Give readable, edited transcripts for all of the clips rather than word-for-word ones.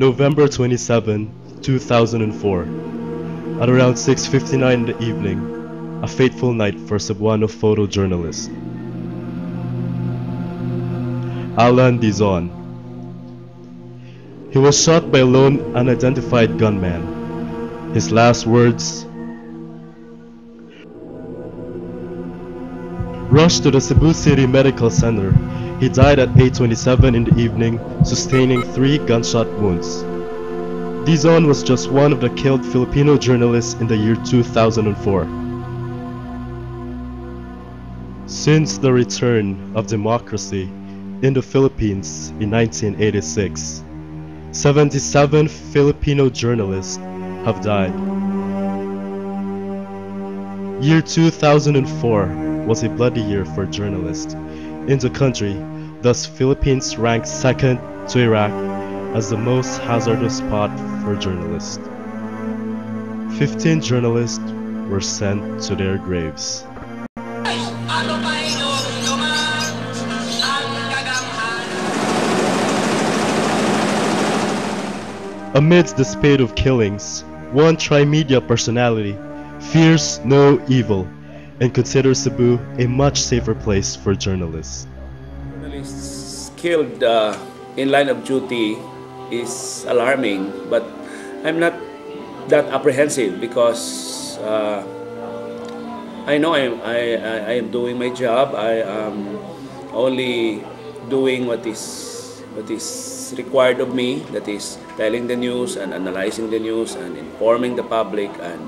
November 27, 2004, at around 6:59 in the evening, a fateful night for Cebuano photojournalist Alan Dizon. He was shot by a lone unidentified gunman. His last words: rushed to the Cebu City Medical Center. He died at 8:27 in the evening, sustaining 3 gunshot wounds. Dizon was just one of the killed Filipino journalists in the year 2004. Since the return of democracy in the Philippines in 1986, 77 Filipino journalists have died. Year 2004 was a bloody year for journalists in the country. Thus, Philippines ranked second to Iraq as the most hazardous spot for journalists. 15 journalists were sent to their graves. Amidst the spate of killings, one tri-media personality fears no evil and considers Cebu a much safer place for journalists. Journalists killed in line of duty is alarming, but I'm not that apprehensive because I know I am doing my job. I am only doing what is required of me, that is telling the news and analyzing the news and informing the public and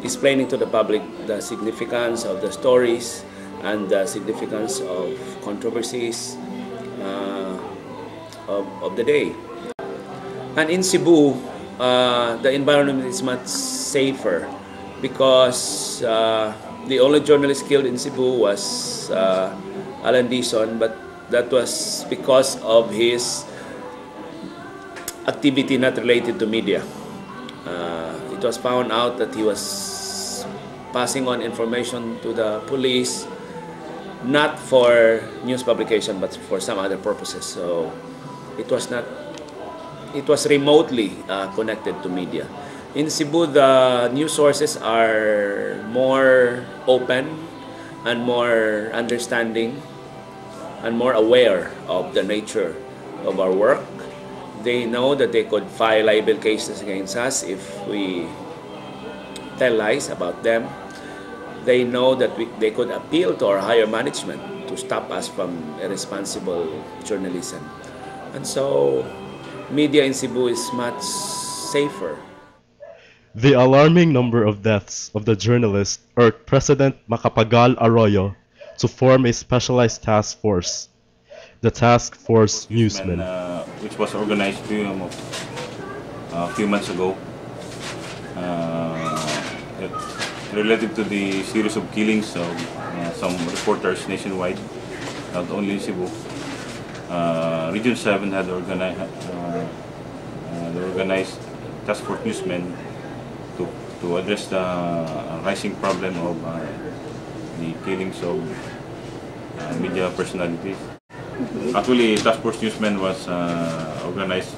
explaining to the public the significance of the stories and the significance of controversies of the day. And in Cebu, the environment is much safer because the only journalist killed in Cebu was Alan Dizon, but that was because of his activity not related to media. It was found out that he was passing on information to the police, not for news publication, but for some other purposes. So it was remotely connected to media. In Cebu, the news sources are more open and more understanding and more aware of the nature of our work. They know that they could file libel cases against us if we tell lies about them. They know that they could appeal to our higher management to stop us from irresponsible journalism. And so, media in Cebu is much safer. The alarming number of deaths of the journalists urged President Macapagal Arroyo to form a specialized task force, the Task Force Newsmen, which was organized a few months ago, related to the series of killings of some reporters nationwide, not only in Cebu. Region 7 had organized Task Force Newsmen to address the rising problem of the killings of media personalities. Actually, Task Force Newsmen was organized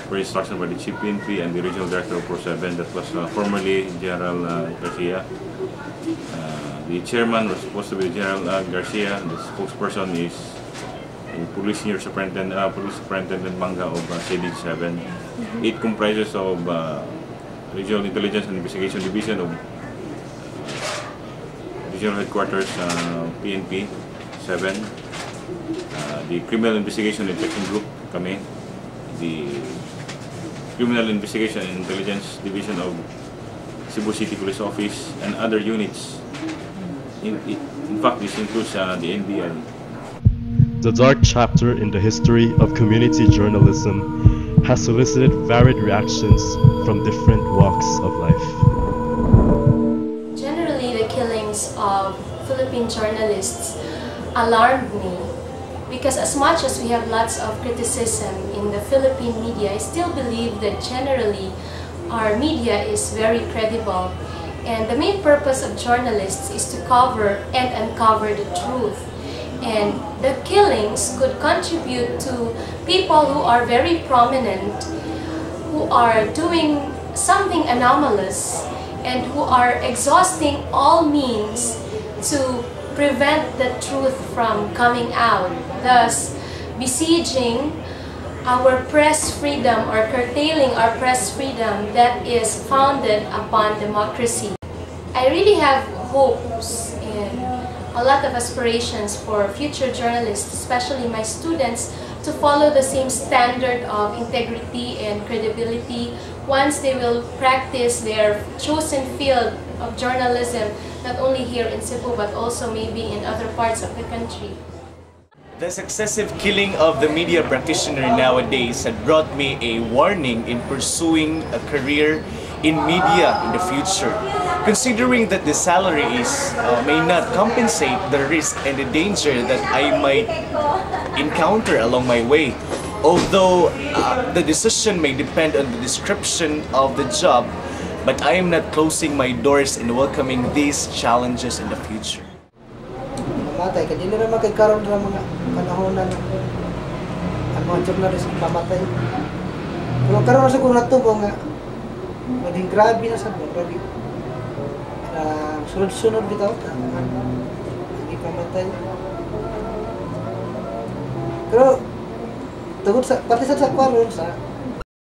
per instruction by the Chief PNP and the Regional Director of Pro 7, that was formerly General Garcia. The chairman was supposed to be General Garcia. The spokesperson is the Police Superintendent Manga of CD 7. It comprises of Regional Intelligence and Investigation Division of Regional Headquarters PNP 7, the Criminal Investigation and Detection Group, kami, the Criminal Investigation and Intelligence Division of Cebu City Police Office, and other units. In fact, this includes the NBI. The dark chapter in the history of community journalism has solicited varied reactions from different walks of life. Generally, the killings of Philippine journalists alarmed me because as much as we have lots of criticism in the Philippine media, I still believe that generally our media is very credible, and the main purpose of journalists is to cover and uncover the truth. And the killings could contribute to people who are very prominent, who are doing something anomalous, and who are exhausting all means to prevent the truth from coming out, thus besieging our press freedom or curtailing our press freedom that is founded upon democracy. I really have hopes and a lot of aspirations for future journalists, especially my students, to follow the same standard of integrity and credibility once they will practice their chosen field of journalism, not only here in Cebu but also maybe in other parts of the country. The successive killing of the media practitioner nowadays had brought me a warning in pursuing a career in media in the future. Considering that the salaries may not compensate the risk and the danger that I might encounter along my way. Although the decision may depend on the description of the job, but I am not closing my doors in welcoming these challenges in the future. Mamatay, kaya hindi naman kay karon ng mga panahon na ang mga journalist mamatay. Pero karon na sa kung natubo nga, maging grabe na sa mga grabe. Sunod-sunod bitaw, hindi pamatay. Pero, tungkol sa, pati sa karon sa